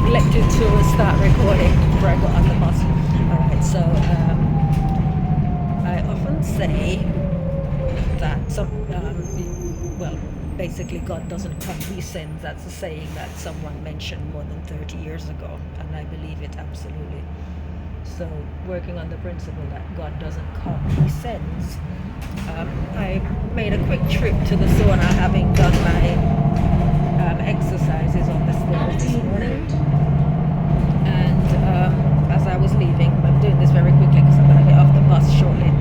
neglected to start recording before I got on the bus. Alright, so I often say that basically God doesn't come, he sends. That's a saying that someone mentioned more than 30 years ago, and I believe it absolutely. So working on the principle that God doesn't come, he sends. I made a quick trip to the sauna, having done my exercises on the stairs this morning, and as I was leaving, I'm doing this very quickly because I'm going to get off the bus shortly.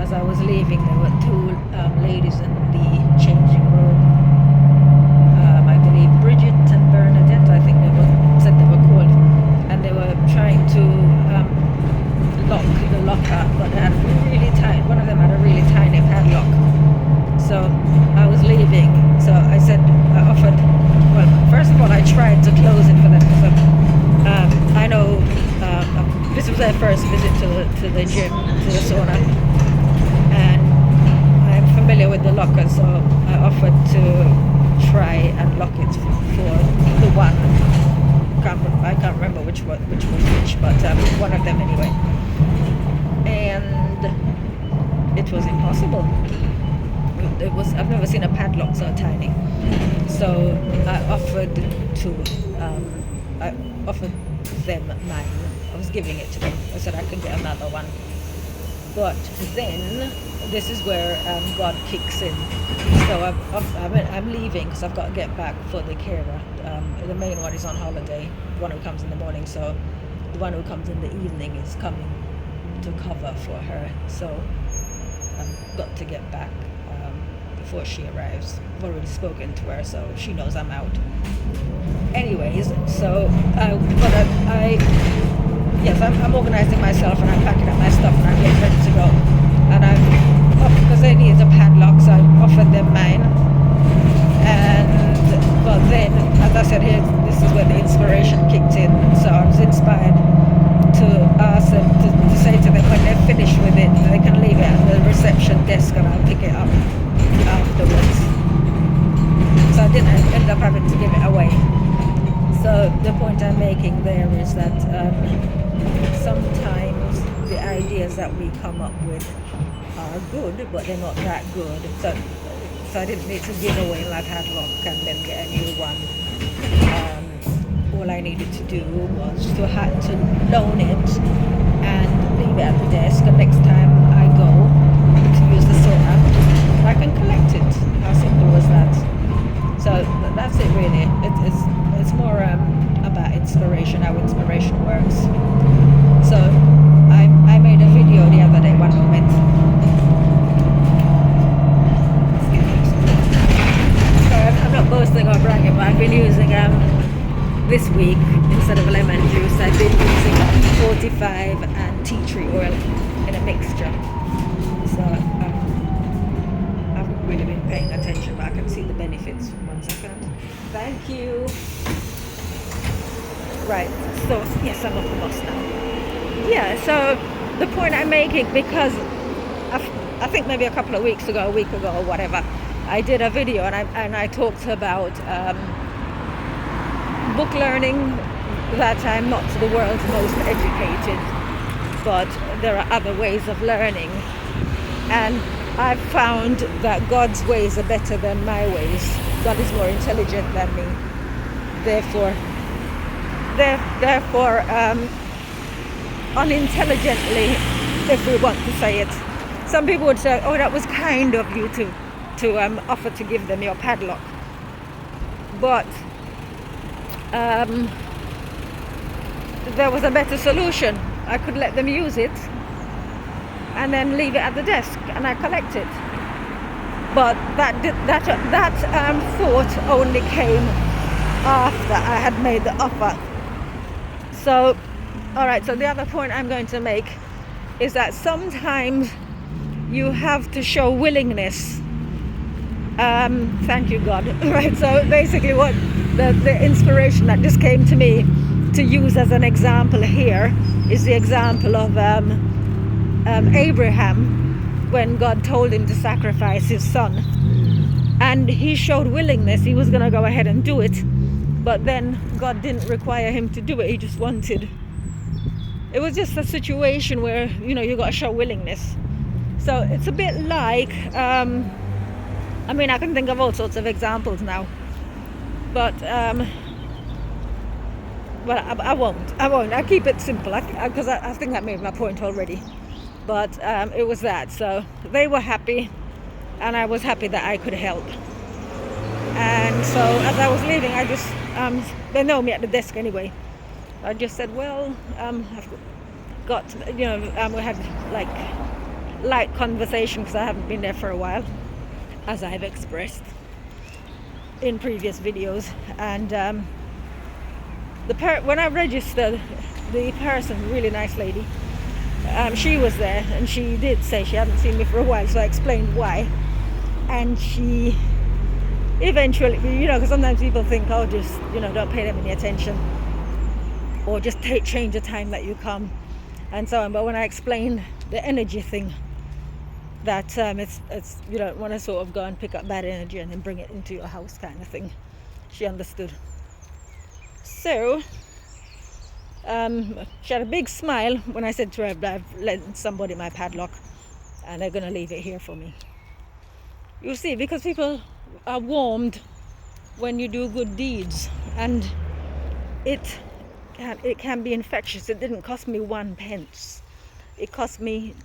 As I was leaving, there were two ladies in the changing room. I believe Bridget and Bernadette, I think said they were called, and they were trying to lock the locker, but they had really tight. One of them had a really tiny padlock. So I was leaving, so I offered. Well, first of all, I tried to close it for them because I know this was their first visit to the gym, to the sauna, and I'm familiar with the locker, so I offered to try and lock it for the one. I can't remember which was which, but one of them anyway. And it was impossible. I've never seen a padlock so tiny. So I offered them mine. I was giving it to them. I said I could get another one. But then this is where God kicks in. So I'm leaving because I've got to get back for the carer. The main one is on holiday. The one who comes in the morning. So the one who comes in the evening is coming to cover for her. So I've got to get back before she arrives. I've already spoken to her, so she knows I'm out. Anyways, so I'm organizing myself and I'm packing up my stuff and I'm getting ready to go. And because they need a padlock, so I offered them mine. But then, as I said, this is where the inspiration kicked in. So I was inspired to ask them to say to them when they're finished with it, they can leave it at the reception desk and I'll pick it up afterwards. So I didn't end up having to give it away. So the point I'm making there is that sometimes the ideas that we come up with are good, but they're not that good. So I didn't need to give away my padlock and then get a new one. All I needed to do was to loan it and leave it at the desk, and next time I go to use the sauna, I can collect it. How simple was that? So that's it really. It's more about inspiration, how inspiration works. So I made a video the other day, one moment. Sorry, I'm not boasting or bragging, but I've been using this week, instead of lemon juice, I've been using 45 and tea tree oil in a mixture. So I haven't really been paying attention, but I can see the benefits. 1 second. Thank you. Right, so yes, I'm off the bus now. Yeah, so the point I'm making, because I think maybe a week ago or whatever, I did a video and I talked about book learning, that I'm not the world's most educated, but there are other ways of learning, and I've found that God's ways are better than my ways. God is more intelligent than me, therefore unintelligently, if we want to say it. Some people would say, oh, that was kind of you to offer to give them your padlock, but there was a better solution. I could let them use it and then leave it at the desk and I collect it. But that thought only came after I had made the offer. So, alright, so the other point I'm going to make is that sometimes you have to show willingness. Thank you, God. Right, so basically what the inspiration that just came to me to use as an example here is the example of Abraham, when God told him to sacrifice his son, and he showed willingness. He was going to go ahead and do it, but then God didn't require him to do it. He just wanted, it was just a situation where, you know, you got to show willingness. So it's a bit like, I mean, I can think of all sorts of examples now, but I won't. I keep it simple, because I think I made my point already. But it was that. So they were happy, and I was happy that I could help. And so as I was leaving, I just, they know me at the desk anyway. I just said, well, I've got, you know, we had like light conversation because I haven't been there for a while, as I've expressed in previous videos. And when I registered, the person, really nice lady, she was there, and she did say she hadn't seen me for a while, so I explained why. And she eventually, you know, because sometimes people think, oh, just, you know, don't pay them any attention, or just change the time that you come, and so on. But when I explained the energy thing, that it's you don't want to sort of go and pick up bad energy and then bring it into your house kind of thing, she understood. So she had a big smile when I said to her, I've lent somebody my padlock and they're going to leave it here for me. You see, because people are warmed when you do good deeds, and it can be infectious. It didn't cost me 1 pence. It cost me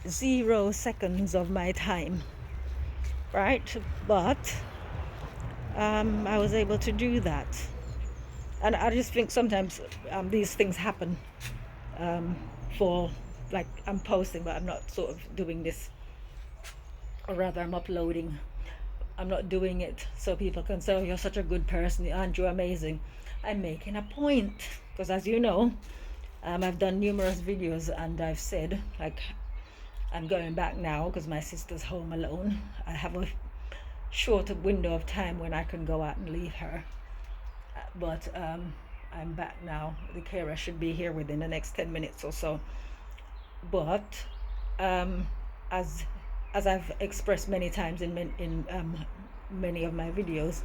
0 seconds of my time, right? But I was able to do that. And I just think sometimes these things happen for, like, I'm posting, but I'm not sort of doing this, or rather I'm uploading. I'm not doing it so people can say, oh, you're such a good person, aren't you amazing? I'm making a point, because as you know, I've done numerous videos and I've said, like, I'm going back now because my sister's home alone. I have a shorter window of time when I can go out and leave her. But I'm back now. The carer should be here within the next 10 minutes or so. But as I've expressed many times in many of my videos,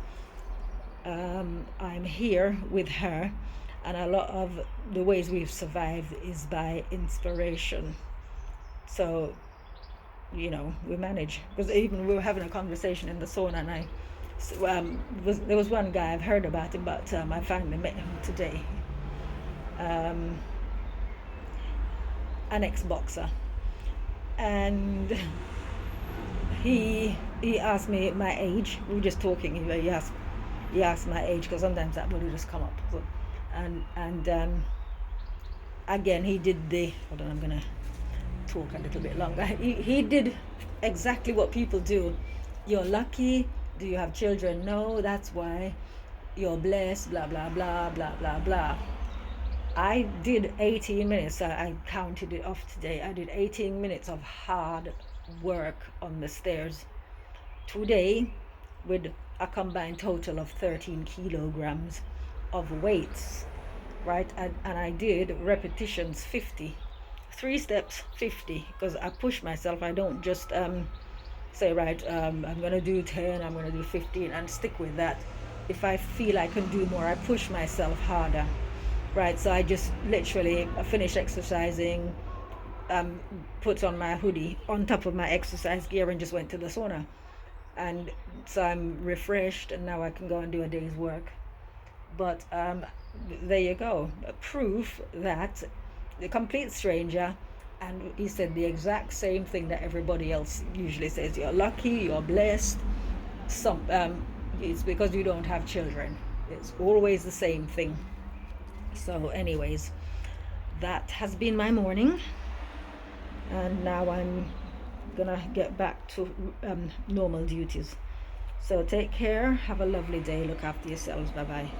I'm here with her, and a lot of the ways we've survived is by inspiration. So, you know, we manage. Because even we were having a conversation in the sauna, and there was one guy, I've heard about him, but I finally met him today. An ex-boxer, and he asked me my age. We were just talking. He asked my age, because sometimes that will just come up. So, and again, he did the, hold on, I'm gonna talk a little bit longer. He did exactly what people do. You're lucky. Do you have children? No, that's why. You're blessed, blah blah blah blah blah blah. I did 18 minutes. I counted it off today. I did 18 minutes of hard work on the stairs today, with a combined total of 13 kilograms of weights, right? And I did repetitions 50, 3 steps 50, because I push myself. I don't just say, right, I'm gonna do 10, I'm gonna do 15 and stick with that. If I feel I can do more, I push myself harder, right? So I just literally finish exercising, put on my hoodie on top of my exercise gear, and just went to the sauna. And so I'm refreshed, and now I can go and do a day's work. But there you go, proof that the complete stranger, and he said the exact same thing that everybody else usually says. You're lucky, you're blessed. It's because you don't have children. It's always the same thing. So anyways, that has been my morning, and now I'm gonna get back to normal duties. So take care, have a lovely day, look after yourselves, bye bye.